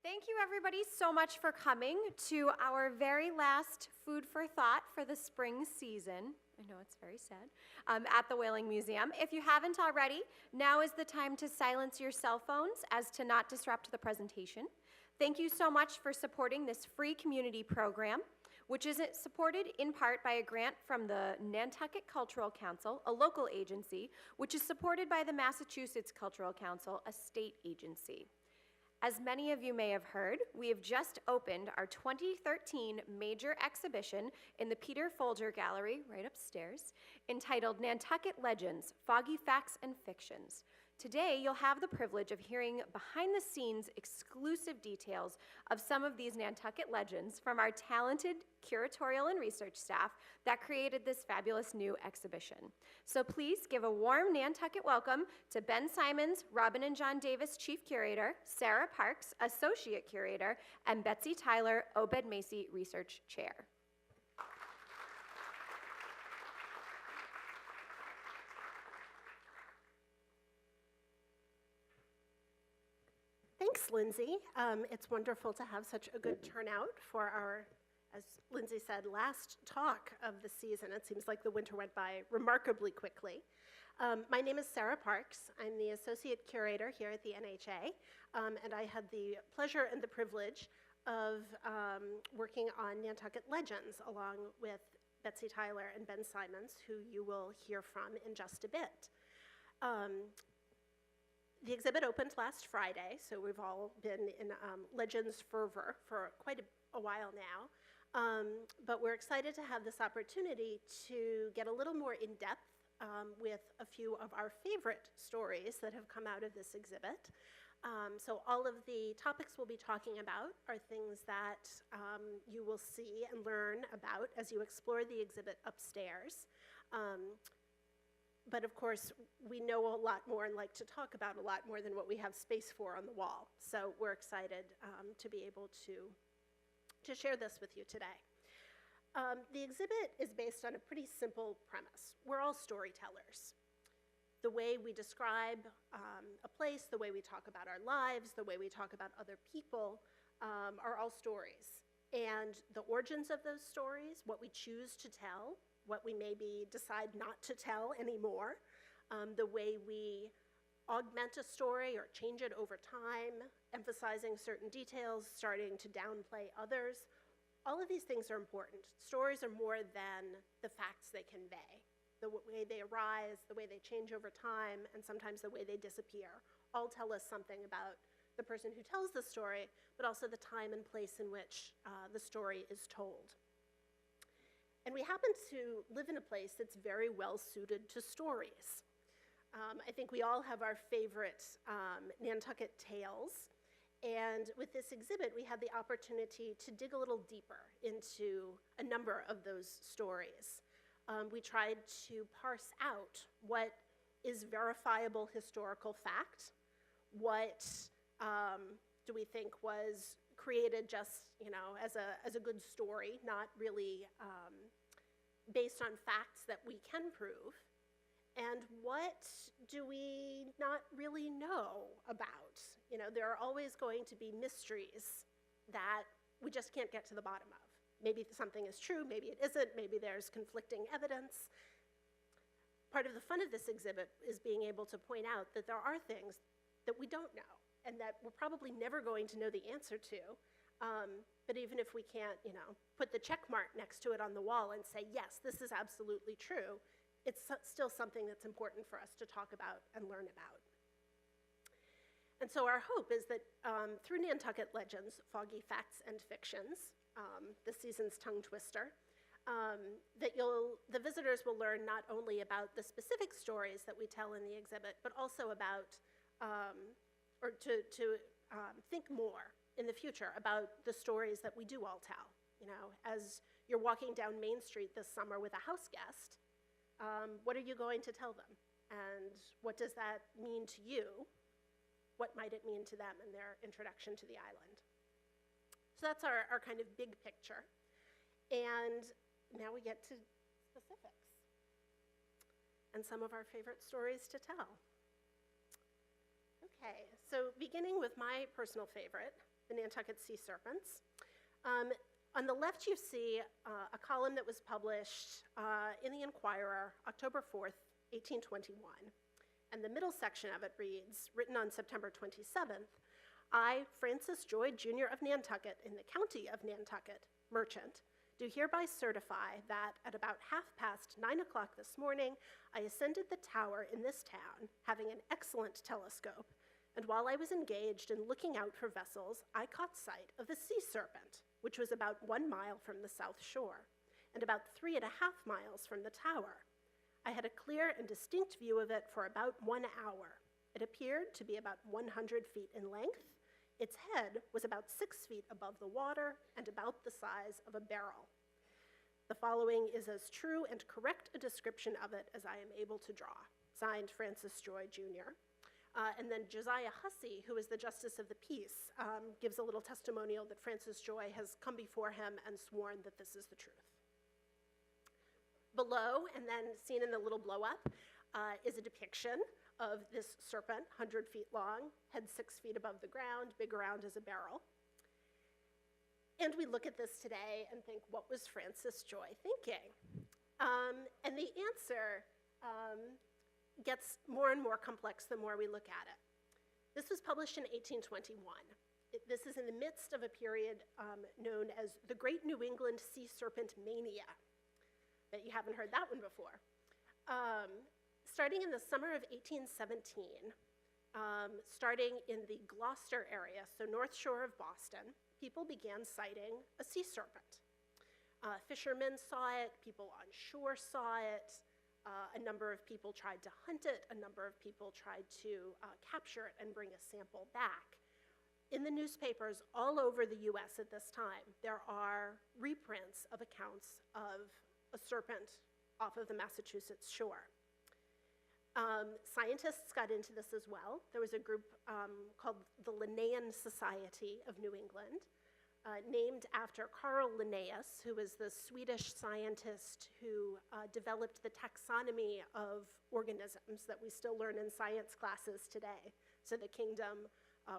Thank you everybody so much for coming to our very last Food for Thought for the spring season. I know it's very sad, at the Whaling Museum. If you haven't already, now is the time to silence your cell phones as to not disrupt the presentation. Thank you so much for supporting this free community program, which is supported in part by a grant from the Nantucket Cultural Council, a local agency, which is supported by the Massachusetts Cultural Council, a state agency. As many of you may have heard, we have just opened our 2013 major exhibition in the Peter Folger Gallery, right upstairs, entitled Nantucket Legends, Foggy Facts and Fictions. Today, you'll have the privilege of hearing behind-the-scenes exclusive details of some of these Nantucket legends from our talented curatorial and research staff that created this fabulous new exhibition. So please give a warm Nantucket welcome to Ben Simons, Robin and John Davis, Chief Curator, Sarah Parks, Associate Curator, and Betsy Tyler, Obed Macey Research Chair. Thanks, Lindsay. It's wonderful to have such a good turnout for our, as Lindsay said, last talk of the season. It seems like the winter went by remarkably quickly. My name is Sarah Parks. I'm the Associate Curator here at the NHA, and I had the pleasure and the privilege of working on Nantucket Legends along with Betsy Tyler and Ben Simons, who you will hear from in just a bit. The exhibit opened last Friday, so we've all been in Legends fervor for quite a while now. But we're excited to have this opportunity to get a little more in-depth with a few of our favorite stories that have come out of this exhibit. So all of the topics we'll be talking about are things that you will see and learn about as you explore the exhibit upstairs. But of course, we know a lot more and like to talk about a lot more than what we have space for on the wall. So we're excited to be able to share this with you today. The exhibit is based on a pretty simple premise. We're all storytellers. The way we describe a place, the way we talk about our lives, the way we talk about other people are all stories. And the origins of those stories, what we choose to tell, what we maybe decide not to tell anymore, the way we augment a story or change it over time, emphasizing certain details, starting to downplay others. All of these things are important. Stories are more than the facts they convey. The way they arise, the way they change over time, and sometimes the way they disappear, all tell us something about the person who tells the story, but also the time and place in which the story is told. And we happen to live in a place that's very well suited to stories. I think we all have our favorite Nantucket tales. And with this exhibit, we had the opportunity to dig a little deeper into a number of those stories. We tried to parse out what is verifiable historical fact, what do we think was created just, as a good story, not really based on facts that we can prove, and what do we not really know about? There are always going to be mysteries that we just can't get to the bottom of. Maybe something is true, maybe it isn't, maybe there's conflicting evidence. Part of the fun of this exhibit is being able to point out that there are things that we don't know and that we're probably never going to know the answer to. But even if we can't, put the check mark next to it on the wall and say, yes, this is absolutely true, it's still something that's important for us to talk about and learn about. And so our hope is that through Nantucket Legends, Foggy Facts and Fictions, the season's tongue twister, that the visitors will learn not only about the specific stories that we tell in the exhibit, but also about, or to think more in the future about the stories that we do all tell. As you're walking down Main Street this summer with a house guest, what are you going to tell them? And what does that mean to you? What might it mean to them in their introduction to the island? So that's our kind of big picture. And now we get to specifics and some of our favorite stories to tell. Okay, so beginning with my personal favorite, the Nantucket sea serpents. On the left, you see a column that was published in the Enquirer, October 4th, 1821. And the middle section of it reads, written on September 27th, I, Francis Joy, Jr. of Nantucket, in the county of Nantucket, merchant, do hereby certify that at about 9:30 this morning, I ascended the tower in this town, having an excellent telescope, and while I was engaged in looking out for vessels, I caught sight of the sea serpent, which was about 1 mile from the south shore, and about 3.5 miles from the tower. I had a clear and distinct view of it for about 1 hour. It appeared to be about 100 feet in length. Its head was about 6 feet above the water and about the size of a barrel. The following is as true and correct a description of it as I am able to draw. Signed, Francis Joy, Jr. And then Josiah Hussey, who is the Justice of the Peace, gives a little testimonial that Francis Joy has come before him and sworn that this is the truth. Below, and then seen in the little blow-up, is a depiction of this serpent, 100 feet long, head 6 feet above the ground, big around as a barrel. And we look at this today and think, what was Francis Joy thinking? And the answer gets more and more complex the more we look at it. This was published in 1821. This is in the midst of a period known as the Great New England Sea Serpent Mania. Bet you haven't heard that one before. Starting in the summer of 1817, starting in the Gloucester area, so north shore of Boston, people began sighting a sea serpent. Fishermen saw it, people on shore saw it, a number of people tried to hunt it, a number of people tried to capture it and bring a sample back. In the newspapers all over the US at this time, there are reprints of accounts of a serpent off of the Massachusetts shore. Scientists got into this as well. There was a group called the Linnaean Society of New England, named after Carl Linnaeus, who was the Swedish scientist who developed the taxonomy of organisms that we still learn in science classes today. So the kingdom,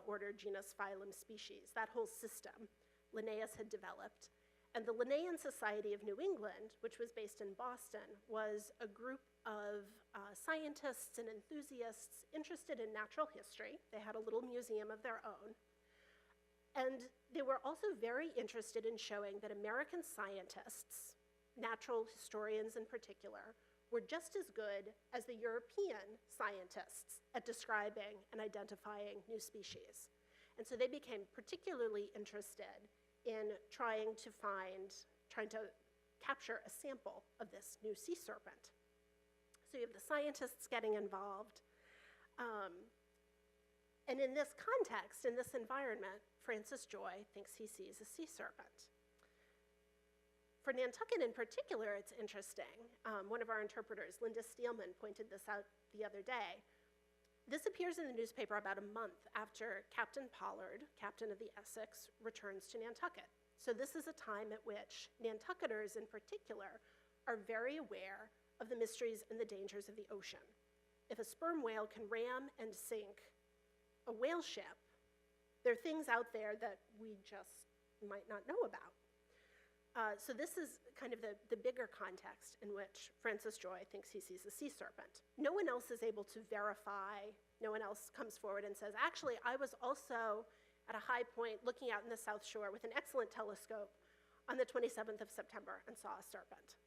order, genus, phylum, species, that whole system Linnaeus had developed. And the Linnaean Society of New England, which was based in Boston, was a group of scientists and enthusiasts interested in natural history. They had a little museum of their own. And they were also very interested in showing that American scientists, natural historians in particular, were just as good as the European scientists at describing and identifying new species. And so they became particularly interested in trying to capture a sample of this new sea serpent. So you have the scientists getting involved. And in this context, in this environment, Francis Joy thinks he sees a sea serpent. For Nantucket in particular, it's interesting. One of our interpreters, Linda Steelman, pointed this out the other day. This appears in the newspaper about a month after Captain Pollard, captain of the Essex, returns to Nantucket. So this is a time at which Nantucketers in particular are very aware of the mysteries and the dangers of the ocean. If a sperm whale can ram and sink a whale ship, there are things out there that we just might not know about. So this is kind of the bigger context in which Francis Joy thinks he sees a sea serpent. No one else is able to verify, no one else comes forward and says, actually, I was also at a high point looking out in the South Shore with an excellent telescope on the 27th of September and saw a serpent.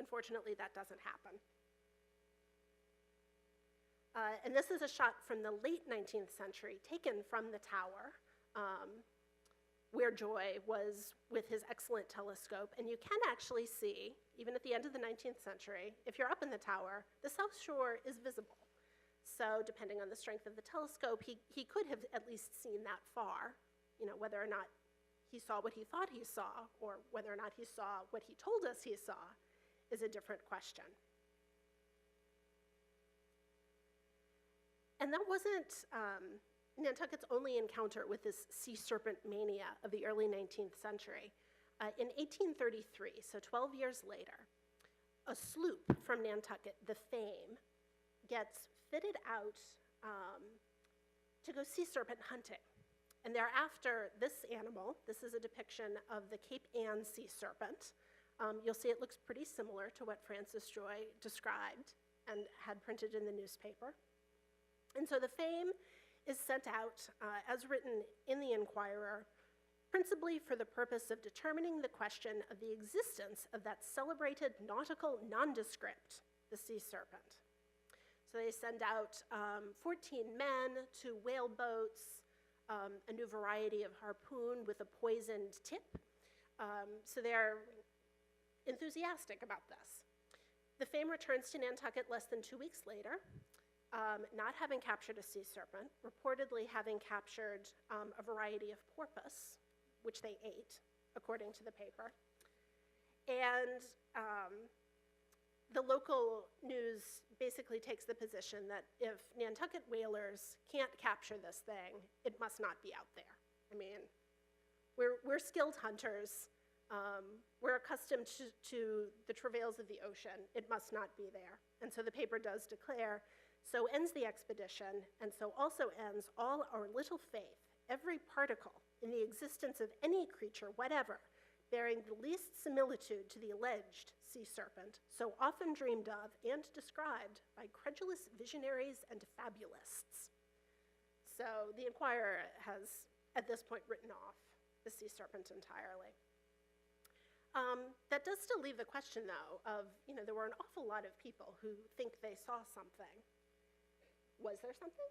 Unfortunately, that doesn't happen. And this is a shot from the late 19th century, taken from the tower, where Joy was with his excellent telescope. And you can actually see, even at the end of the 19th century, if you're up in the tower, the South Shore is visible. So depending on the strength of the telescope, he could have at least seen that far. You know, whether or not he saw what he thought he saw, or whether or not he saw what he told us he saw, is a different question. And that wasn't Nantucket's only encounter with this sea serpent mania of the early 19th century. In 1833, so 12 years later, a sloop from Nantucket, the Fame, gets fitted out to go sea serpent hunting. And they're after this animal. This is a depiction of the Cape Ann sea serpent. You'll see it looks pretty similar to what Francis Joy described and had printed in the newspaper. And so the fame is sent out, as written in the Inquirer, principally for the purpose of determining the question of the existence of that celebrated nautical nondescript, the sea serpent. So they send out 14 men to whale boats, a new variety of harpoon with a poisoned tip. So they're enthusiastic about this. The fame returns to Nantucket less than 2 weeks later, not having captured a sea serpent, reportedly having captured a variety of porpoise, which they ate, according to the paper. And the local news basically takes the position that if Nantucket whalers can't capture this thing, it must not be out there. I mean, we're skilled hunters. We're accustomed to the travails of the ocean. It must not be there. And so the paper does declare, so ends the expedition, and so also ends all our little faith, every particle in the existence of any creature whatever, bearing the least similitude to the alleged sea serpent, so often dreamed of and described by credulous visionaries and fabulists. So the Inquirer has, at this point, written off the sea serpent entirely. That does still leave the question, though, of, there were an awful lot of people who think they saw something. Was there something?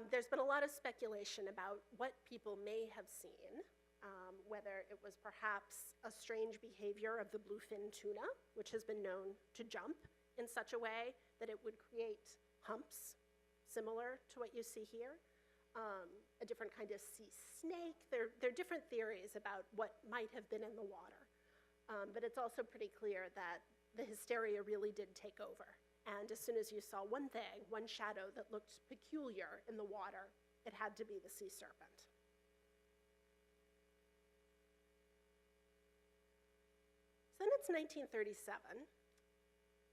There's been a lot of speculation about what people may have seen, whether it was perhaps a strange behavior of the bluefin tuna, which has been known to jump in such a way that it would create humps similar to what you see here, a different kind of sea snake. There are different theories about what might have been in the water, but it's also pretty clear that the hysteria really did take over. And as soon as you saw one thing, one shadow that looked peculiar in the water, it had to be the sea serpent. So then it's 1937,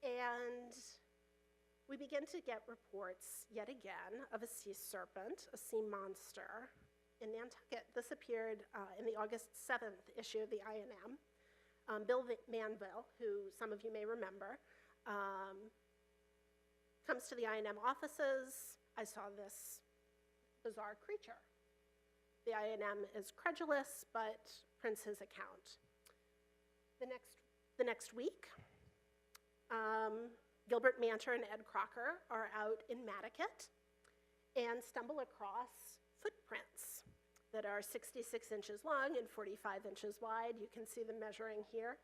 and we begin to get reports yet again of a sea serpent, a sea monster, in Nantucket. This appeared in the August 7th issue of the I&M. Bill Manville, who some of you may remember, comes to the I&M offices. I saw this bizarre creature. The I&M is credulous, but prints his account. The next week, Gilbert Manter and Ed Crocker are out in Nantucket and stumble across footprints that are 66 inches long and 45 inches wide. You can see them measuring here.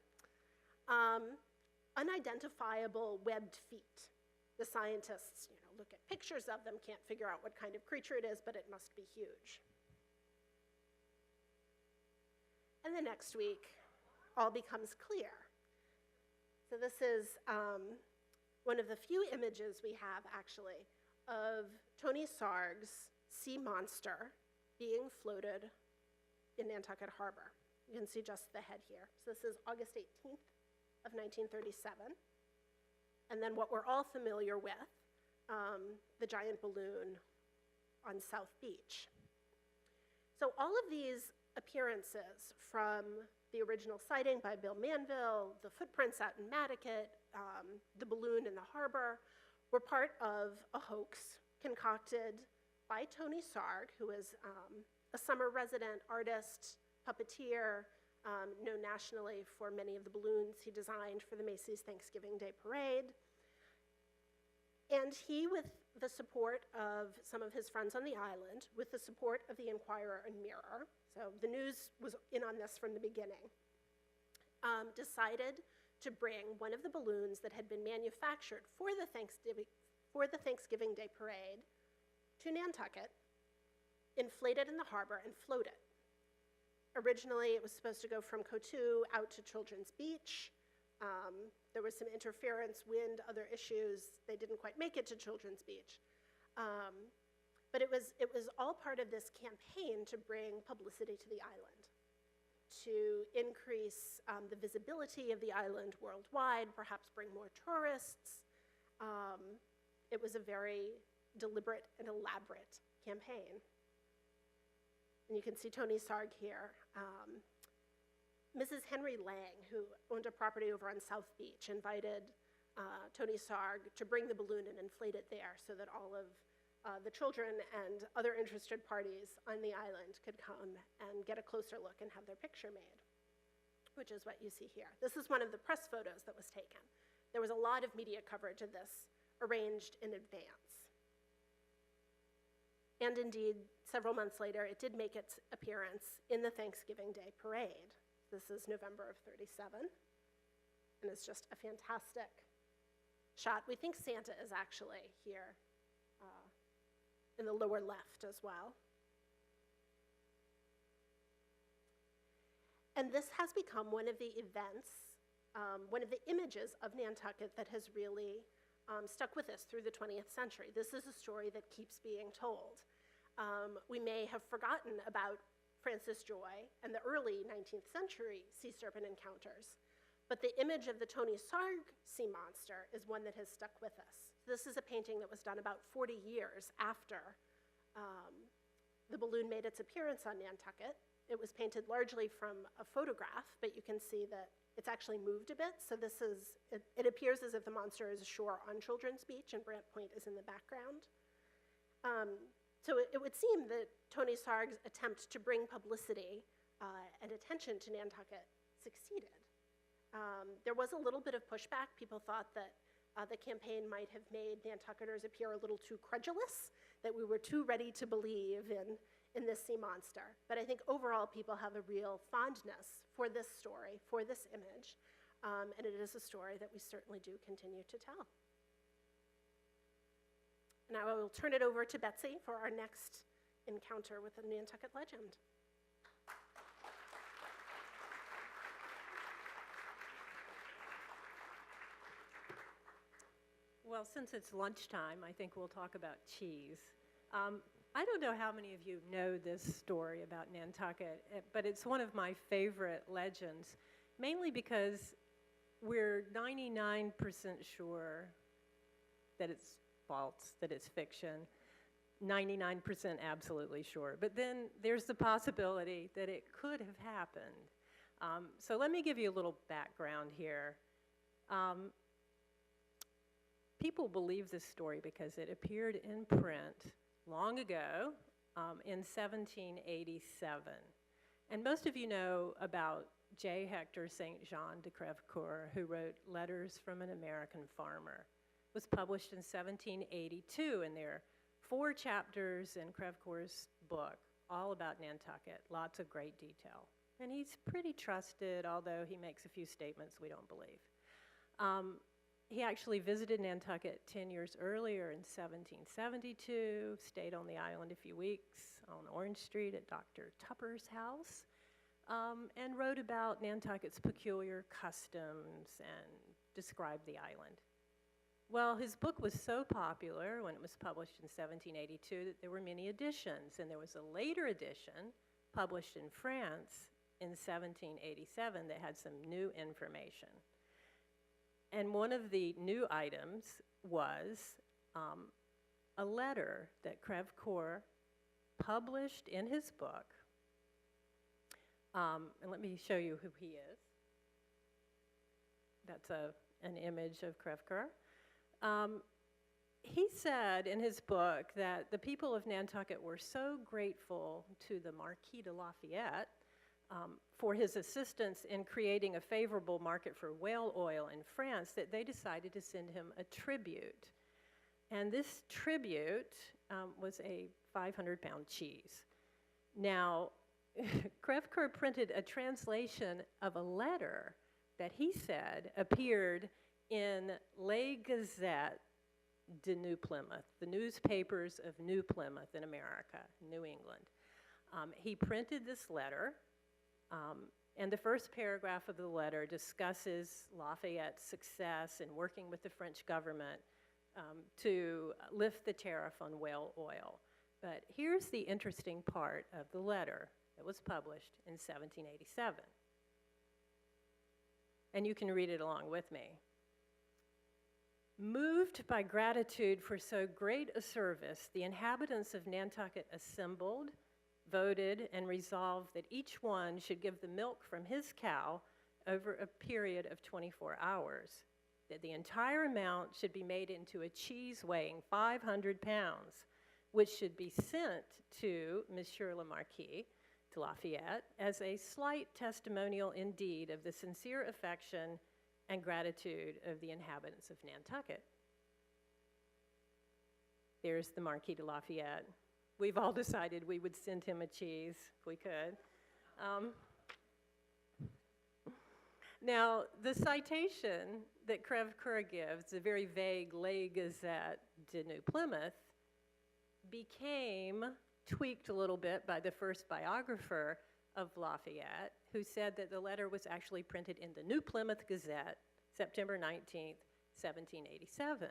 Unidentifiable webbed feet. The scientists, look at pictures of them, can't figure out what kind of creature it is, but it must be huge. And the next week, all becomes clear. So this is one of the few images we have, actually, of Tony Sarg's sea monster being floated in Nantucket Harbor. You can see just the head here. So this is August 18th of 1937. And then what we're all familiar with, the giant balloon on South Beach. So all of these appearances, from the original sighting by Bill Manville, the footprints out in Nantucket, the balloon in the harbor, were part of a hoax concocted by Tony Sarg, who is a summer resident artist, puppeteer, known nationally for many of the balloons he designed for the Macys Thanksgiving Day Parade. And he, with the support of some of his friends on the island, with the support of the Inquirer and Mirror, so the news was in on this from the beginning, decided to bring one of the balloons that had been manufactured for the Thanksgiving Day Parade to Nantucket, inflate it in the harbor, and float it. Originally, it was supposed to go from Coteau out to Children's Beach. There was some interference, wind, other issues. They didn't quite make it to Children's Beach. But it was all part of this campaign to bring publicity to the island, to increase the visibility of the island worldwide, perhaps bring more tourists. It was a very deliberate and elaborate campaign. And you can see Tony Sarg here. Mrs. Henry Lang, who owned a property over on South Beach, invited Tony Sarg to bring the balloon and inflate it there so that all of the children and other interested parties on the island could come and get a closer look and have their picture made, which is what you see here. This is one of the press photos that was taken. There was a lot of media coverage of this arranged in advance. And indeed, several months later, it did make its appearance in the Thanksgiving Day parade. This is November of '37, and it's just a fantastic shot. We think Santa is actually here in the lower left as well. And this has become one of the events, one of the images of Nantucket that has really stuck with us through the 20th century. This is a story that keeps being told. We may have forgotten about Francis Joy and the early 19th century sea serpent encounters, but the image of the Tony Sarg sea monster is one that has stuck with us. This is a painting that was done about 40 years after the balloon made its appearance on Nantucket. It was painted largely from a photograph, but you can see that it's actually moved a bit. So this is, it appears as if the monster is ashore on Children's Beach and Brant Point is in the background. So it would seem that Tony Sarg's attempt to bring publicity and attention to Nantucket succeeded. There was a little bit of pushback. People thought that the campaign might have made Nantucketers appear a little too credulous, that we were too ready to believe in this sea monster. But I think overall people have a real fondness for this story, for this image, and it is a story that we certainly do continue to tell. Now I will turn it over to Betsy for our next encounter with the Nantucket legend. Well, since it's lunchtime, I think we'll talk about cheese. I don't know how many of you know this story about Nantucket, but it's one of my favorite legends, mainly because we're 99% sure that it's false, that it's fiction, 99% absolutely sure. But then there's the possibility that it could have happened. So let me give you a little background here. People believe this story because it appeared in print long ago in 1787. And most of you know about J. Hector St. John de Creve Coeur, who wrote Letters from an American Farmer. It was published in 1782, and there are 4 chapters in Creve Coeur's book, all about Nantucket, lots of great detail. And he's pretty trusted, although he makes a few statements we don't believe. He actually visited Nantucket 10 years earlier in 1772, stayed on the island a few weeks on Orange Street at Dr. Tupper's house, and wrote about Nantucket's peculiar customs and described the island. Well, his book was so popular when it was published in 1782 that there were many editions, and there was a later edition published in France in 1787 that had some new information. And one of the new items was a letter that Creve Coeur published in his book. And let me show you who he is. That's an image of Creve Coeur. He said in his book that the people of Nantucket were so grateful to the Marquis de Lafayette for his assistance in creating a favorable market for whale oil in France that they decided to send him a tribute. And this tribute was a 500-pound cheese. Now, Creve Coeur printed a translation of a letter that he said appeared in Les Gazettes de New Plymouth, the newspapers of New Plymouth in America, New England. He printed this letter, and the first paragraph of the letter discusses Lafayette's success in working with the French government to lift the tariff on whale oil. But here's the interesting part of the letter that was published in 1787. And you can read it along with me. Moved by gratitude for so great a service, the inhabitants of Nantucket assembled, voted and resolved that each one should give the milk from his cow over a period of 24 hours, that the entire amount should be made into a cheese weighing 500 pounds, which should be sent to Monsieur le Marquis, to Lafayette, as a slight testimonial indeed of the sincere affection and gratitude of the inhabitants of Nantucket. There's the Marquis de Lafayette. We've all decided we would send him a cheese if we could. Now, the citation that Creve Coeur gives, the very vague Les Gazettes de New Plymouth, became tweaked a little bit by the first biographer of Lafayette, who said that the letter was actually printed in the New Plymouth Gazette, September 19th, 1787.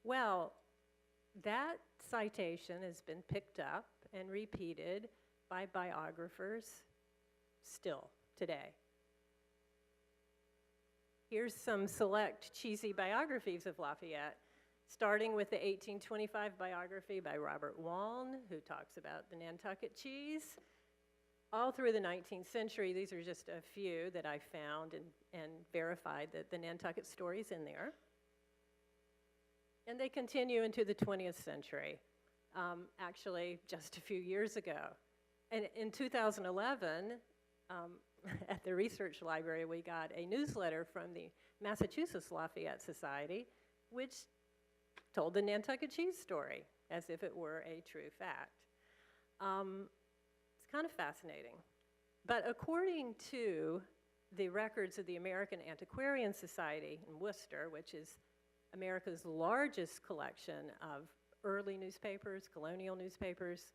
Well, that citation has been picked up and repeated by biographers still today. Here's some select cheesy biographies of Lafayette, starting with the 1825 biography by Robert Waln, who talks about the Nantucket Cheese. All through the 19th century, these are just a few that I found and verified that the Nantucket story's in there. And they continue into the 20th century, actually just a few years ago. And in 2011, at the research library, we got a newsletter from the Massachusetts Lafayette Society, which told the Nantucket Cheese story as if it were a true fact. It's kind of fascinating. But according to the records of the American Antiquarian Society in Worcester, which is America's largest collection of early newspapers, colonial newspapers,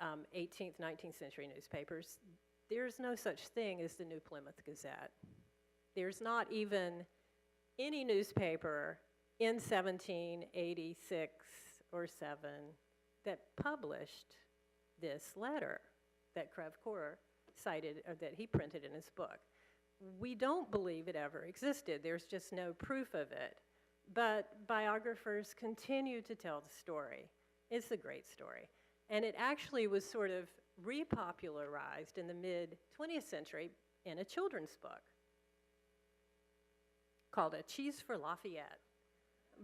18th, 19th century newspapers, there's no such thing as the New Plymouth Gazette. There's not even any newspaper in 1786 or 7 that published this letter that Creve Coeur cited, or that he printed in his book. We don't believe it ever existed. There's just no proof of it. But biographers continue to tell the story. It's a great story. And it actually was sort of repopularized in the mid-20th century in a children's book called A Cheese for Lafayette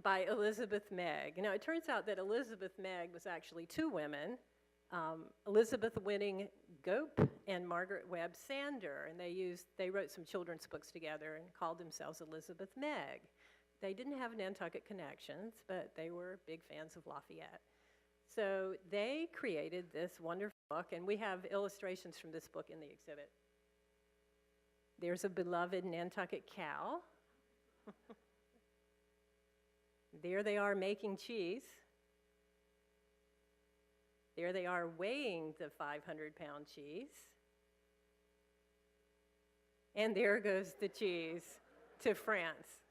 by Elizabeth Megg. Now, it turns out that Elizabeth Megg was actually two women, Elizabeth Winning Gope and Margaret Webb Sander, and they wrote some children's books together and called themselves Elizabeth Megg. They didn't have Nantucket connections, but they were big fans of Lafayette. So they created this wonderful book, and we have illustrations from this book in the exhibit. There's a beloved Nantucket cow. There they are making cheese. There they are weighing the 500-pound cheese. And there goes the cheese to France.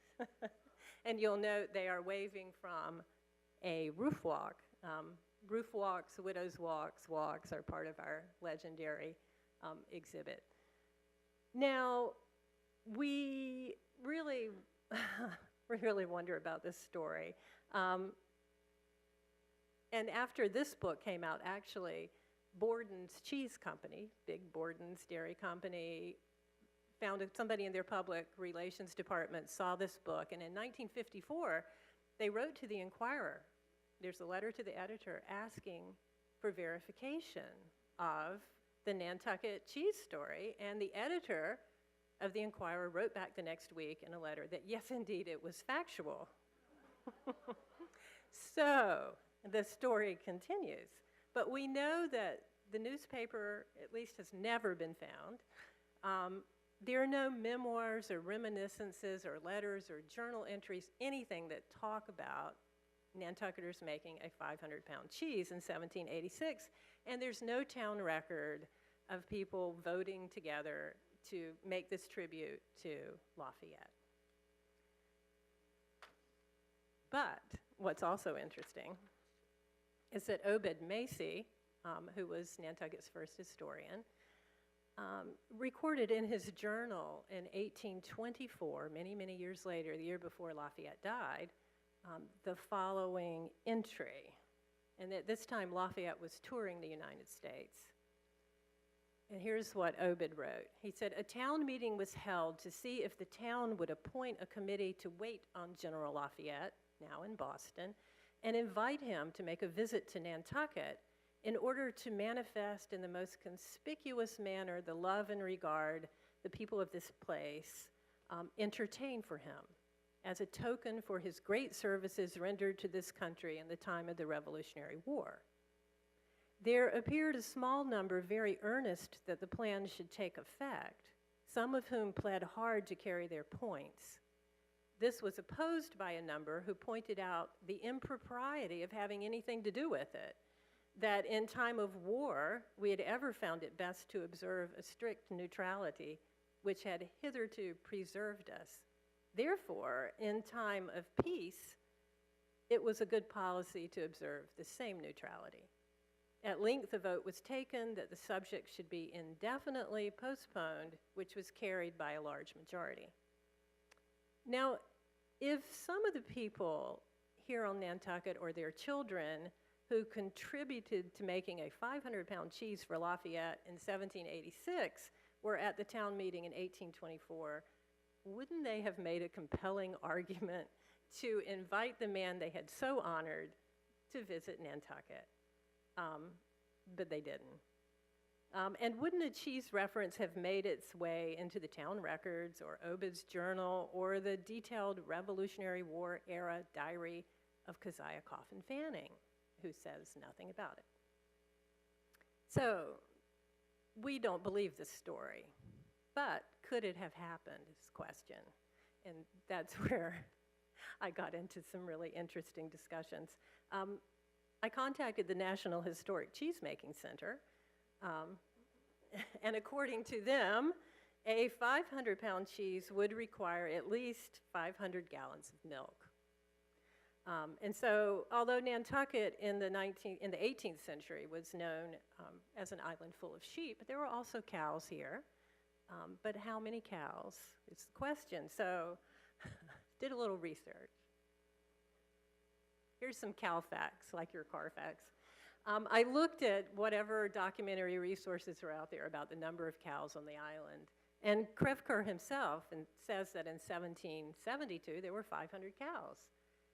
And you'll note they are waving from a roof walk. Roof walks, widows' walks are part of our legendary exhibit. Now, we really, really wonder about this story. And after this book came out, actually, Borden's Cheese Company, big Borden's Dairy Company, found somebody in their public relations department, saw this book, and in 1954, they wrote to the Inquirer. There's a letter to the editor asking for verification of the Nantucket Cheese story, and the editor of the Inquirer wrote back the next week in a letter that, yes, indeed, it was factual. So the story continues. But we know that the newspaper, at least, has never been found. There are no memoirs or reminiscences or letters or journal entries, anything that talk about Nantucketers making a 500-pound cheese in 1786, and there's no town record of people voting together to make this tribute to Lafayette. But what's also interesting is that Obed Macey, who was Nantucket's first historian, recorded in his journal in 1824, many, many years later, the year before Lafayette died, the following entry. And at this time, Lafayette was touring the United States. And here's what Obed wrote. He said, "A town meeting was held to see if the town would appoint a committee to wait on General Lafayette, now in Boston, and invite him to make a visit to Nantucket in order to manifest in the most conspicuous manner the love and regard the people of this place entertain for him as a token for his great services rendered to this country in the time of the Revolutionary War. There appeared a small number very earnest that the plan should take effect, some of whom pled hard to carry their points. This was opposed by a number who pointed out the impropriety of having anything to do with it, that in time of war, we had ever found it best to observe a strict neutrality which had hitherto preserved us. Therefore, in time of peace, it was a good policy to observe the same neutrality. At length, a vote was taken that the subject should be indefinitely postponed, which was carried by a large majority." Now, if some of the people here on Nantucket or their children who contributed to making a 500-pound cheese for Lafayette in 1786 were at the town meeting in 1824, wouldn't they have made a compelling argument to invite the man they had so honored to visit Nantucket? But they didn't. And wouldn't a cheese reference have made its way into the town records or Obed's journal or the detailed Revolutionary War era diary of Keziah Coffin Fanning, who says nothing about it? So we don't believe this story, but could it have happened is the question. And that's where I got into some really interesting discussions. I contacted the National Historic Cheesemaking Center, and according to them, a 500-pound cheese would require at least 500 gallons of milk. And so, although Nantucket in the 18th century was known as an island full of sheep, there were also cows here. But how many cows is the question. So, did a little research. Here's some cow facts, like your car facts. I looked at whatever documentary resources are out there about the number of cows on the island. And Creve Coeur himself says that in 1772 there were 500 cows.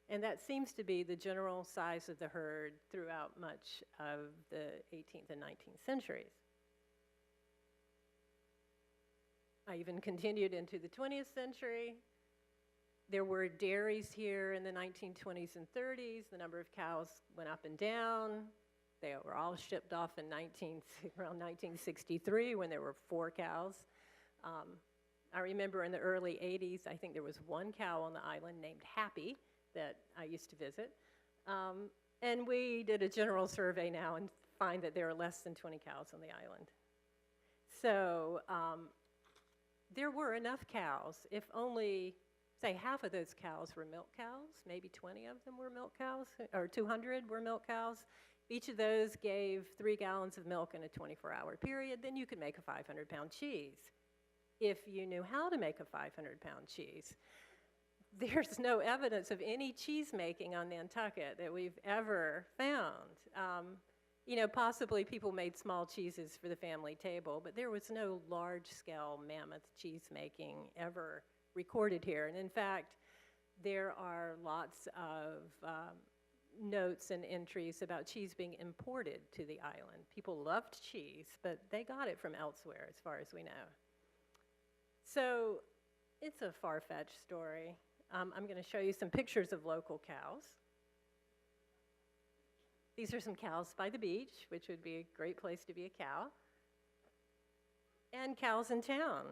And that seems to be the general size of the herd throughout much of the 18th and 19th centuries. I even continued into the 20th century. There were dairies here in the 1920s and 30s. The number of cows went up and down. They were all shipped off in around 1963 when there were 4 cows. I remember in the early 80s, I think there was 1 cow on the island named Happy that I used to visit. And we did a general survey now and find that there are less than 20 cows on the island. So there were enough cows, if only, say, half of those cows were milk cows, maybe 20 of them were milk cows, or 200 were milk cows. Each of those gave 3 gallons of milk in a 24-hour period, then you could make a 500-pound cheese. If you knew how to make a 500-pound cheese. There's no evidence of any cheese making on Nantucket that we've ever found. You know, possibly people made small cheeses for the family table, but there was no large-scale mammoth cheese making ever recorded here. And in fact, there are lots of notes and entries about cheese being imported to the island. People loved cheese, but they got it from elsewhere, as far as we know. So it's a far-fetched story. I'm going to show you some pictures of local cows. These are some cows by the beach, which would be a great place to be a cow. And cows in town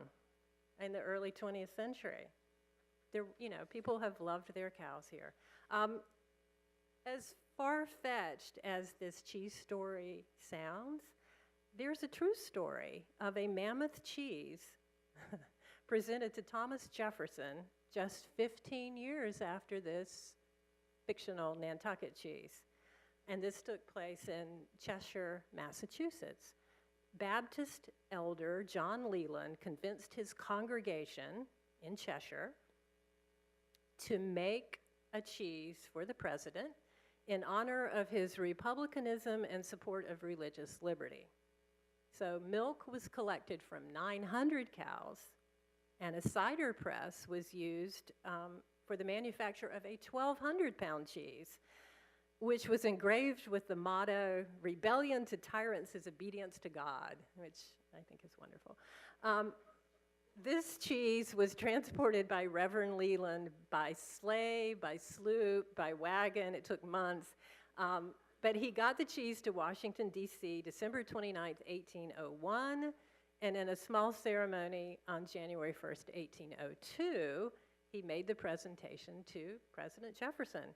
in the early 20th century. There, you know, people have loved their cows here. As far-fetched as this cheese story sounds, there's a true story of a mammoth cheese presented to Thomas Jefferson just 15 years after this fictional Nantucket cheese. And this took place in Cheshire, Massachusetts. Baptist elder John Leland convinced his congregation in Cheshire to make a cheese for the president in honor of his republicanism and support of religious liberty. So milk was collected from 900 cows, and a cider press was used for the manufacture of a 1,200-pound cheese, which was engraved with the motto, "Rebellion to tyrants is obedience to God," which I think is wonderful. This cheese was transported by Reverend Leland by sleigh, by sloop, by wagon. It took months. But he got the cheese to Washington, D.C., December 29th, 1801, and in a small ceremony on January 1st, 1802, he made the presentation to President Jefferson,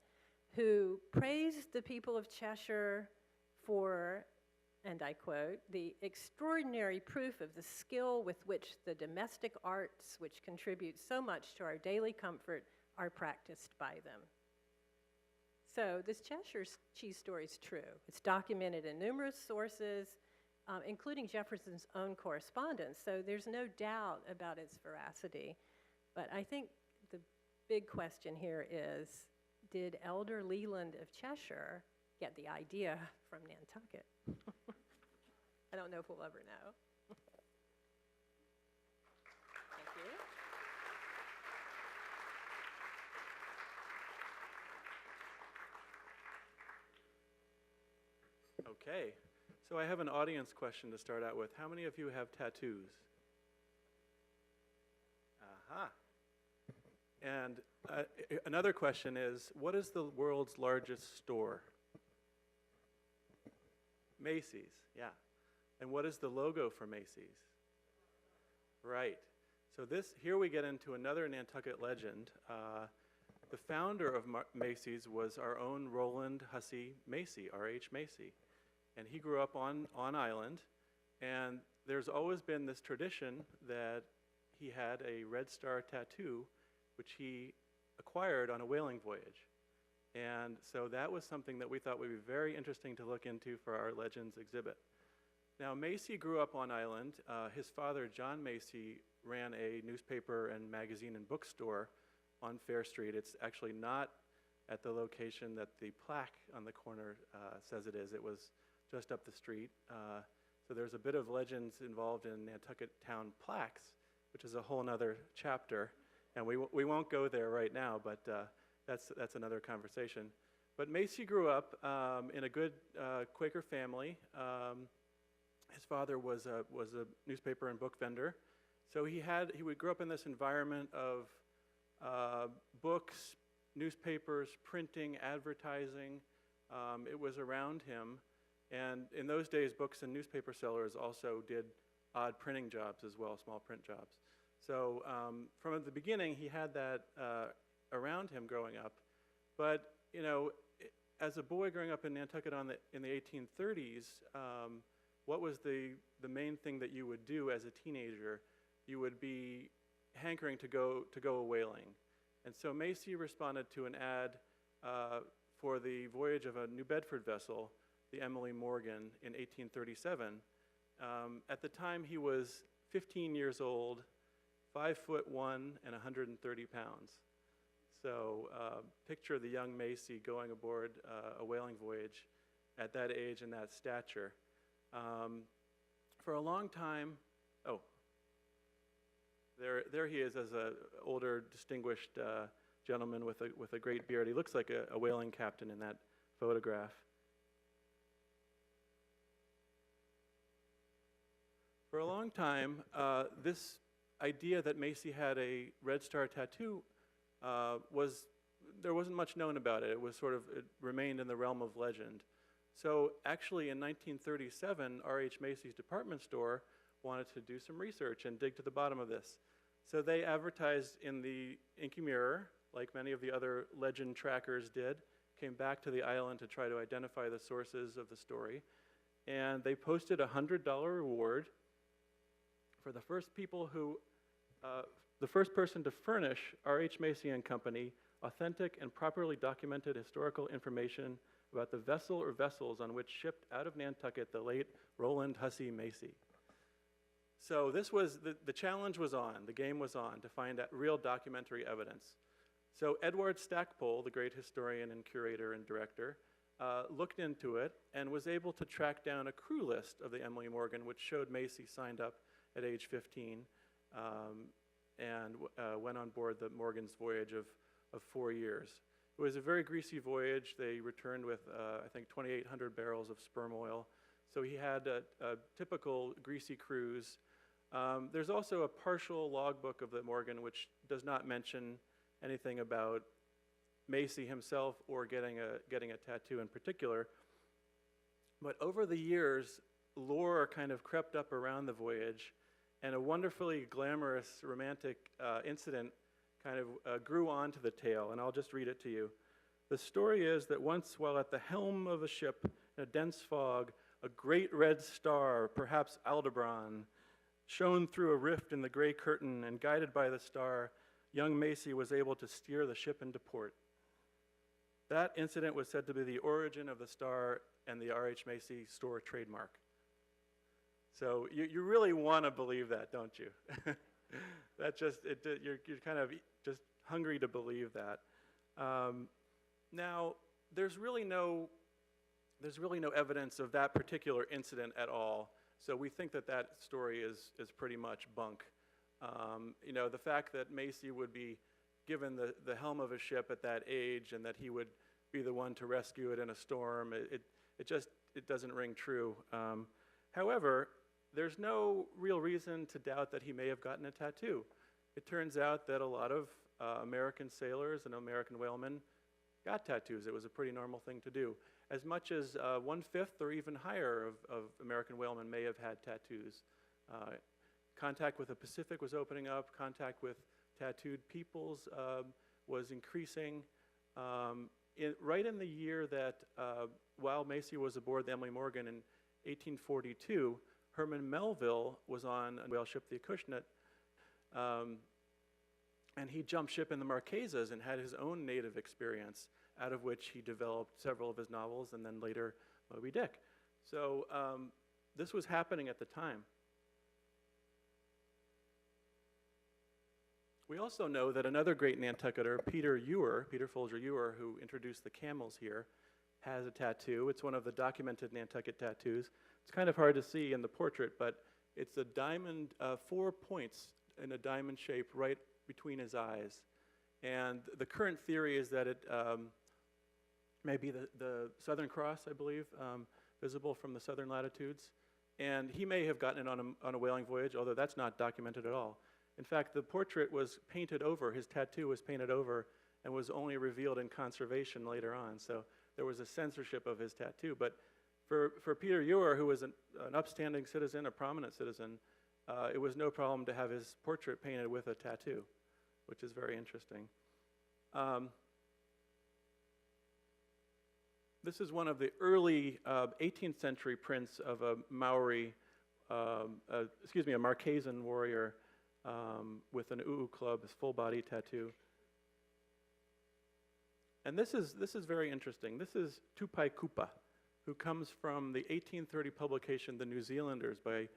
who praised the people of Cheshire for, and I quote, "the extraordinary proof of the skill with which the domestic arts, which contribute so much to our daily comfort, are practiced by them." So this Cheshire cheese story is true. It's documented in numerous sources, including Jefferson's own correspondence, so there's no doubt about its veracity. But I think the big question here is, did Elder Leland of Cheshire get the idea from Nantucket? I don't know if we'll ever know. Thank you. Okay, so I have an audience question to start out with. How many of you have tattoos? Aha. And another question is, what is the world's largest store? Macys, yeah. And what is the logo for Macys? Right. So here we get into another Nantucket legend. The founder of Macys was our own Roland Hussey Macy, R.H. Macy. And he grew up on island, and there's always been this tradition that he had a Red Star tattoo, which he acquired on a whaling voyage. And so that was something that we thought would be very interesting to look into for our Legends exhibit. Now, Macy grew up on island. His father, John Macy, ran a newspaper and magazine and bookstore on Fair Street. It's actually not at the location that the plaque on the corner says it is. It was just up the street. So there's a bit of legends involved in Nantucket town plaques, which is a whole other chapter. And we won't go there right now, but that's another conversation. But Macy grew up in a good Quaker family. His father was a newspaper and book vendor. So he would grow up in this environment of books, newspapers, printing, advertising. It was around him. And in those days, books and newspaper sellers also did odd printing jobs as well, small print jobs. So from the beginning, he had that around him growing up. But, you know, as a boy growing up in Nantucket in the 1830s, what was the main thing that you would do as a teenager? You would be hankering to go a whaling. And so Macy responded to an ad for the voyage of a New Bedford vessel, the Emily Morgan, in 1837. At the time, he was 15 years old, 5'1" and 130 pounds. So picture the young Macy going aboard a whaling voyage at that age and that stature. For a long time, there he is as an older, distinguished gentleman with a great beard. He looks like a whaling captain in that photograph. For a long time, this idea that Macy had a Red Star tattoo there wasn't much known about it. It remained in the realm of legend. So actually in 1937, R.H. Macy's department store wanted to do some research and dig to the bottom of this. So they advertised in the Inky Mirror, like many of the other legend trackers did, came back to the island to try to identify the sources of the story. And they posted a $100 reward for the first person to furnish R.H. Macy and Company authentic and properly documented historical information about the vessel or vessels on which shipped out of Nantucket the late Roland Hussey Macy. So this was, the challenge was on, the game was on to find real documentary evidence. So Edward Stackpole, the great historian and curator and director, looked into it and was able to track down a crew list of the Emily Morgan, which showed Macys signed up at age 15 and went on board the Morgan's voyage of 4 years. It was a very greasy voyage. They returned with, I think, 2,800 barrels of sperm oil. So he had a typical greasy cruise. There's also a partial logbook of the Morgan, which does not mention anything about Macey himself or getting a tattoo in particular. But over the years, lore kind of crept up around the voyage, and a wonderfully glamorous romantic incident kind of grew onto the tale, and I'll just read it to you. The story is that once, while at the helm of a ship in a dense fog, a great red star, perhaps Aldebaran, shone through a rift in the gray curtain, and guided by the star, young Macey was able to steer the ship into port. That incident was said to be the origin of the star and the R.H. Macey store trademark. So you really want to believe that, don't you? That just, you're kind of just hungry to believe that. Now, there's really no evidence of that particular incident at all. So we think that that story is pretty much bunk. You know, the fact that Macey would be given the helm of a ship at that age and that he would be the one to rescue it in a storm, it doesn't ring true. However, there's no real reason to doubt that he may have gotten a tattoo. It turns out that a lot of American sailors and American whalemen got tattoos. It was a pretty normal thing to do. As much as 1/5 or even higher of American whalemen may have had tattoos. Contact with the Pacific was opening up. Contact with tattooed peoples was increasing. Right in the year that, while Macey was aboard the Emily Morgan in 1842, Herman Melville was on a whale ship, the Acushnet, and he jumped ship in the Marquesas and had his own native experience, out of which he developed several of his novels and then later Moby Dick. So this was happening at the time. We also know that another great Nantucketer, Peter Folger Ewer, who introduced the camels here, has a tattoo. It's one of the documented Nantucket tattoos. It's kind of hard to see in the portrait, but it's a diamond, 4 points in a diamond shape right between his eyes. And the current theory is that it may be the Southern Cross, I believe, visible from the southern latitudes. And he may have gotten it on a whaling voyage, although that's not documented at all. In fact, the portrait was painted over, his tattoo was painted over, and was only revealed in conservation later on. So there was a censorship of his tattoo. But for Peter Ewer, who was an upstanding citizen, a prominent citizen, it was no problem to have his portrait painted with a tattoo, which is very interesting. This is one of the early 18th century prints of a Maori, a Marquesan warrior with an u'u club, his full body tattoo. And this is very interesting. This is Tupai Kupa, who comes from the 1830 publication The New Zealanders by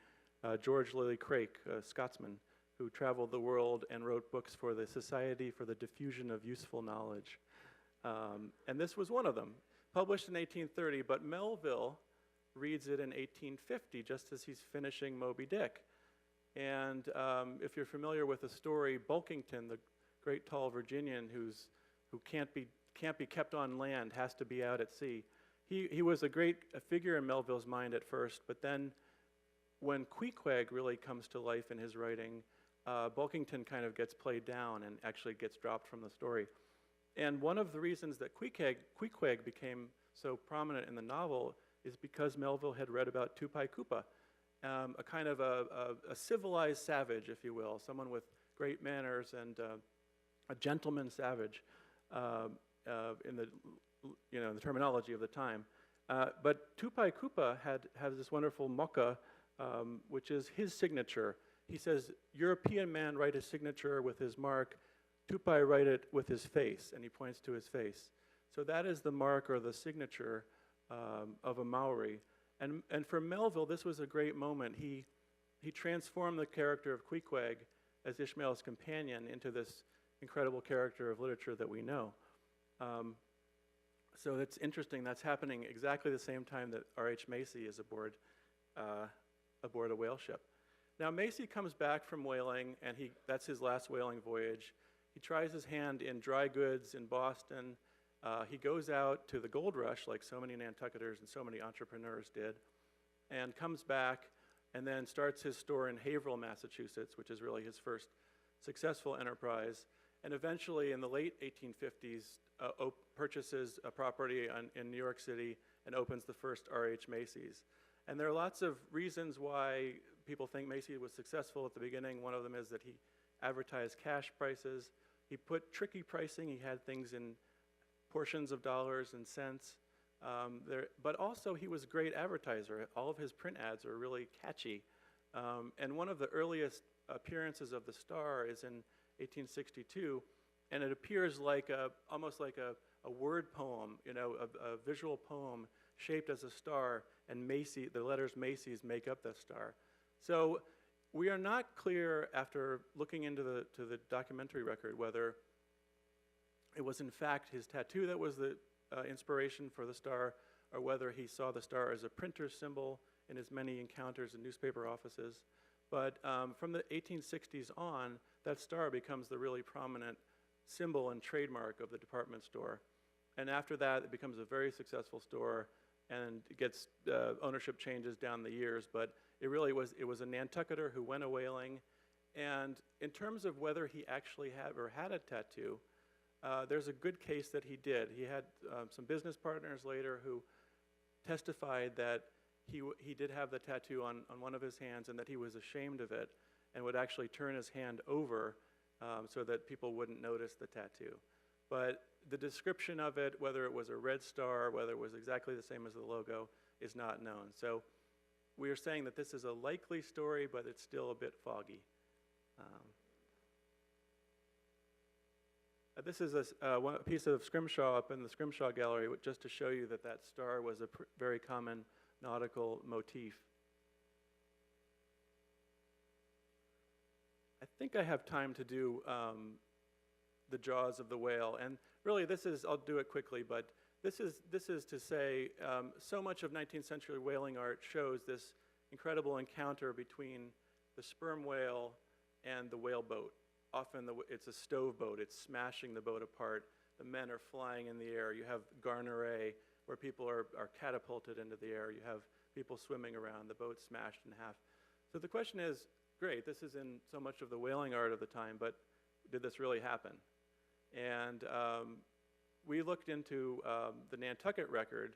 George Lilly Craik, a Scotsman, who traveled the world and wrote books for the Society for the Diffusion of Useful Knowledge. And this was one of them, published in 1830, but Melville reads it in 1850, just as he's finishing Moby Dick. And if you're familiar with the story, Bulkington, the great tall Virginian who can't be kept on land, has to be out at sea. He was a great figure in Melville's mind at first, but then when Queequeg really comes to life in his writing, Bulkington kind of gets played down and actually gets dropped from the story. And one of the reasons that Queequeg became so prominent in the novel is because Melville had read about Tupai Kupa, a kind of a civilized savage, if you will, someone with great manners and a gentleman savage in the terminology of the time. But Tupai Kupa has this wonderful mocha, which is his signature. He says, European man write his signature with his mark, Tupai write it with his face, and he points to his face. So that is the mark or the signature of a Maori. And for Melville, this was a great moment. He transformed the character of Queequeg as Ishmael's companion into this incredible character of literature that we know. So it's interesting, that's happening exactly the same time that R.H. Macey is aboard a whale ship. Now Macey comes back from whaling, and that's his last whaling voyage. He tries his hand in dry goods in Boston. He goes out to the gold rush, like so many Nantucketers and so many entrepreneurs did, and comes back and then starts his store in Haverhill, Massachusetts, which is really his first successful enterprise. And eventually, in the late 1850s, purchases a property in New York City and opens the first R.H. Macys. And there are lots of reasons why people think Macey was successful at the beginning. One of them is that he advertised cash prices. He put tricky pricing. He had things in portions of dollars and cents. But also, he was a great advertiser. All of his print ads are really catchy. And one of the earliest appearances of the star is in 1862, and it appears like almost like a word poem, a visual poem shaped as a star, and the letters Macys make up the star. So we are not clear after looking into the documentary record whether it was in fact his tattoo that was the inspiration for the star, or whether he saw the star as a printer's symbol in his many encounters in newspaper offices. But from the 1860s on, that star becomes the really prominent symbol and trademark of the department store. And after that, it becomes a very successful store, and it gets ownership changes down the years. But it was a Nantucketer who went a whaling. And in terms of whether he actually had a tattoo, there's a good case that he did. He had some business partners later who testified that he did have the tattoo on one of his hands, and that he was ashamed of it and would actually turn his hand over so that people wouldn't notice the tattoo. But the description of it, whether it was a red star, whether it was exactly the same as the logo, is not known. So we are saying that this is a likely story, but it's still a bit foggy. This is a piece of scrimshaw up in the Scrimshaw Gallery, just to show you that star was a very common nautical motif. I think I have time to do the jaws of the whale, and really I'll do it quickly, but this is to say so much of 19th century whaling art shows this incredible encounter between the sperm whale and the whale boat. Often it's a stove boat. It's smashing the boat apart. The men are flying in the air. You have garneret, where people are catapulted into the air. You have people swimming around, the boat smashed in half. So the question is, great, this is in so much of the whaling art of the time, but did this really happen? And we looked into the Nantucket record,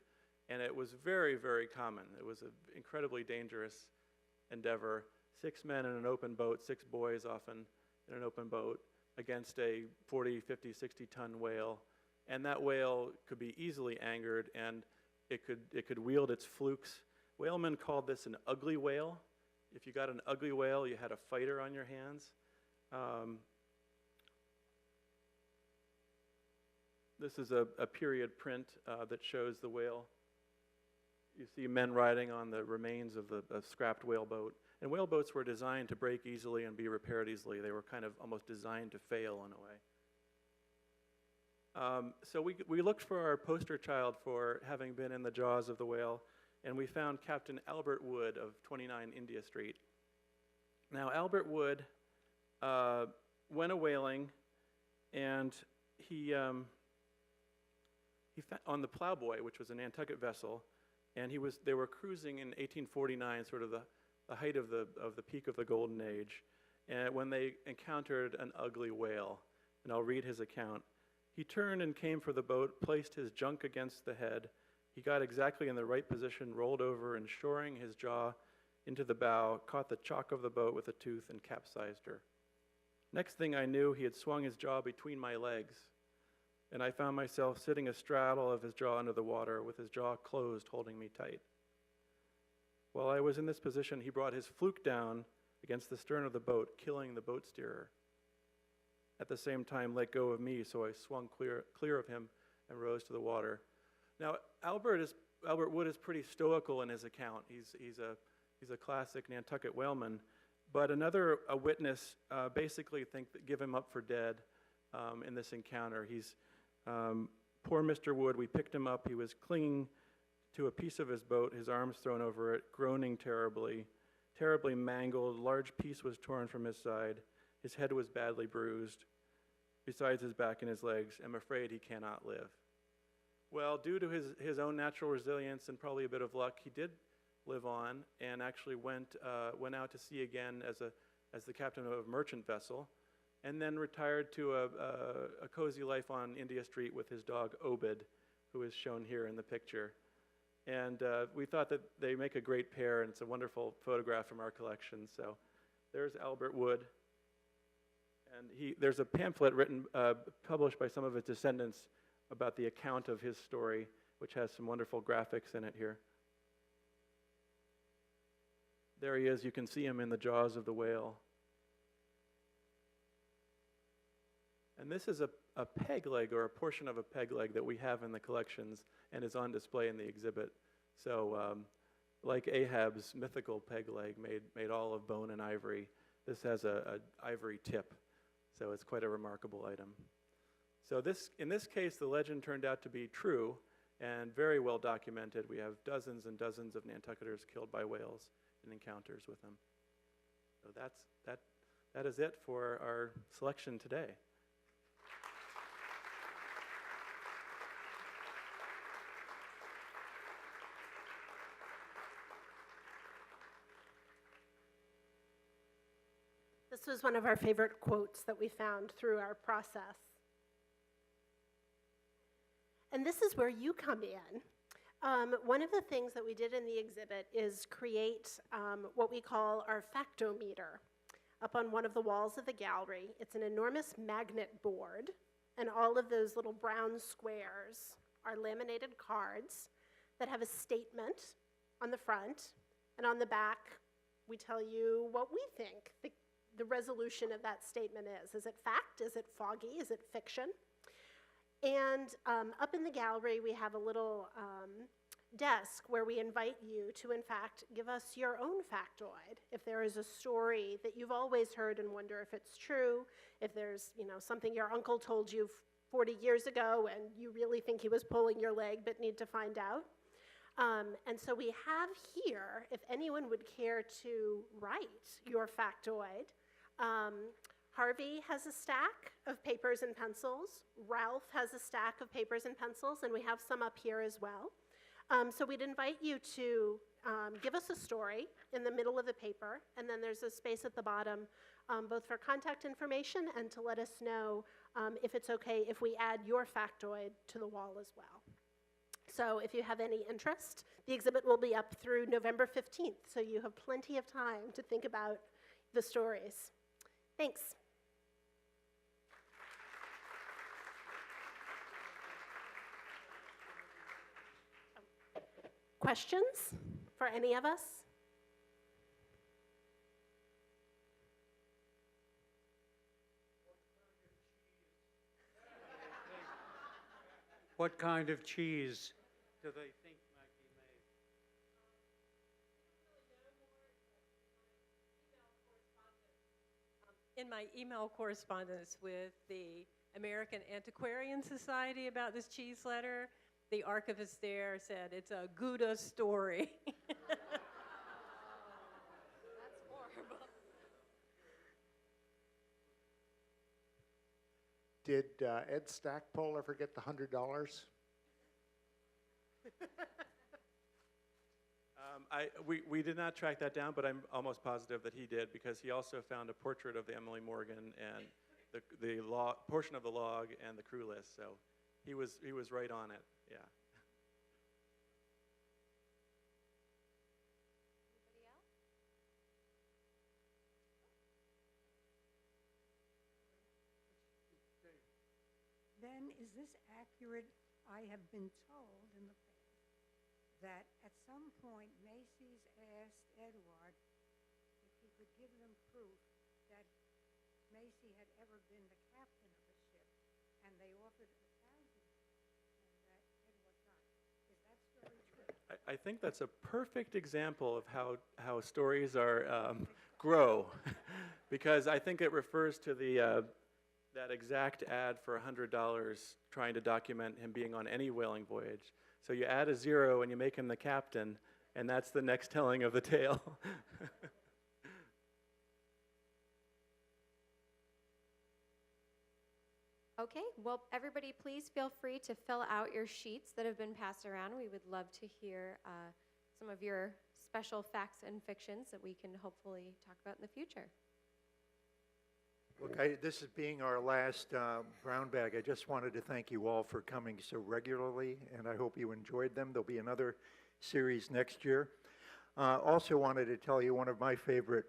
and it was very, very common. It was an incredibly dangerous endeavor. 6 men in an open boat, 6 boys often in an open boat, against a 40, 50, 60-ton whale. And that whale could be easily angered, and it could wield its flukes. Whalemen called this an ugly whale. If you got an ugly whale, you had a fighter on your hands. This is a period print that shows the whale. You see men riding on the remains of a scrapped whale boat. And whale boats were designed to break easily and be repaired easily. They were kind of almost designed to fail in a way. So we looked for our poster child for having been in the jaws of the whale, and we found Captain Albert Wood of 29 India Street. Now, Albert Wood went a whaling, and he on the Plowboy, which was a Nantucket vessel, and they were cruising in 1849, sort of the height of the peak of the Golden Age, and when they encountered an ugly whale. And I'll read his account. He turned and came for the boat, placed his junk against the head. He got exactly in the right position, rolled over, and shoring his jaw into the bow, caught the chock of the boat with a tooth and capsized her. Next thing I knew, he had swung his jaw between my legs, and I found myself sitting astraddle of his jaw under the water with his jaw closed, holding me tight. While I was in this position, he brought his fluke down against the stern of the boat, killing the boat steerer. At the same time, let go of me, so I swung clear of him and rose to the water. Now, Albert Wood is pretty stoical in his account. He's a classic Nantucket whaleman, but a witness basically give him up for dead in this encounter. He's poor Mr. Wood, we picked him up. He was clinging to a piece of his boat, his arms thrown over it, groaning terribly, terribly mangled. A large piece was torn from his side. His head was badly bruised. Besides his back and his legs, I'm afraid he cannot live. Well, due to his own natural resilience and probably a bit of luck, he did live on and actually went out to sea again as the captain of a merchant vessel, and then retired to a cozy life on India Street with his dog Obed, who is shown here in the picture. And we thought that they make a great pair, and it's a wonderful photograph from our collection. So there's Albert Wood. And there's a pamphlet written, published by some of his descendants about the account of his story, which has some wonderful graphics in it here. There he is. You can see him in the jaws of the whale. And this is a peg leg, or a portion of a peg leg that we have in the collections and is on display in the exhibit. So like Ahab's mythical peg leg made all of bone and ivory, this has a ivory tip. So it's quite a remarkable item. So in this case, the legend turned out to be true and very well documented. We have dozens and dozens of Nantucketers killed by whales in encounters with them. So that is it for our selection today. This was one of our favorite quotes that we found through our process. And this is where you come in. One of the things that we did in the exhibit is create what we call our factometer up on one of the walls of the gallery. It's an enormous magnet board, and all of those little brown squares are laminated cards that have a statement on the front, and on the back we tell you what we think the resolution of that statement is. Is it fact? Is it foggy? Is it fiction? And up in the gallery, we have a little desk where we invite you to, in fact, give us your own factoid. If there is a story that you've always heard and wonder if it's true, if there's something your uncle told you 40 years ago and you really think he was pulling your leg but need to find out. And so we have here, if anyone would care to write your factoid, Harvey has a stack of papers and pencils. Ralph has a stack of papers and pencils, and we have some up here as well. So we'd invite you to give us a story in the middle of the paper, and then there's a space at the bottom, both for contact information and to let us know if it's okay if we add your factoid to the wall as well. So if you have any interest, the exhibit will be up through November 15th, so you have plenty of time to think about the stories. Thanks. Questions for any of us? What kind of cheese do they think might be made? In my email correspondence with the American Antiquarian Society about this cheese letter, the archivist there said it's a Gouda story. That's horrible. Did Ed Stackpole ever get the $100? We did not track that down, but I'm almost positive that he did, because he also found a portrait of Emily Morgan and the portion of the log and the crew list. So he was right on it. Yeah. Anybody else? Then is this accurate? I have been told in the past that at some point Macys asked Edward if he could give them proof that Macy had ever been the captain of a ship, and they offered 1,000, and that Edward got. Is that story true? I think that's a perfect example of how stories are grow, because I think it refers to the that exact ad for $100 trying to document him being on any whaling voyage. So you add a 0 and you make him the captain, and that's the next telling of the tale. Okay, well, everybody, please feel free to fill out your sheets that have been passed around. We would love to hear some of your special facts and fictions that we can hopefully talk about in the future. Look, this is being our last brown bag. I just wanted to thank you all for coming so regularly, and I hope you enjoyed them. There'll be another series next year. Also wanted to tell you one of my favorite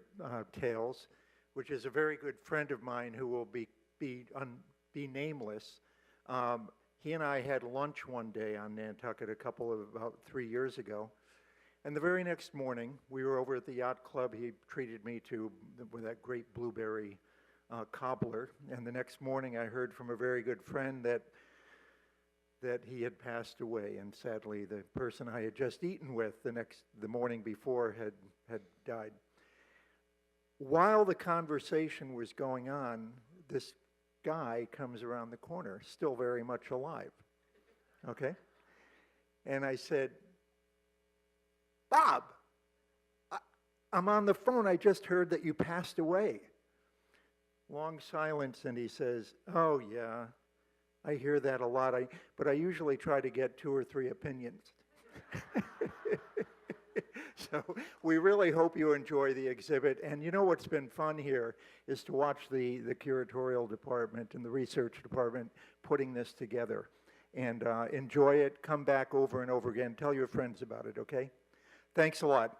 tales, which is a very good friend of mine who will be nameless. He and I had lunch one day on Nantucket about 3 years ago. And the very next morning, we were over at the yacht club. He treated me with that great blueberry cobbler. And the next morning, I heard from a very good friend that he had passed away. And sadly, the person I had just eaten with the morning before had died. While the conversation was going on, this guy comes around the corner, still very much alive. Okay? And I said, Bob, I'm on the phone. I just heard that you passed away. Long silence, and he says, oh, yeah, I hear that a lot, but I usually try to get 2 or 3 opinions. So we really hope you enjoy the exhibit. And you know what's been fun here is to watch the curatorial department and the research department putting this together. And enjoy it. Come back over and over again. Tell your friends about it, okay? Thanks a lot.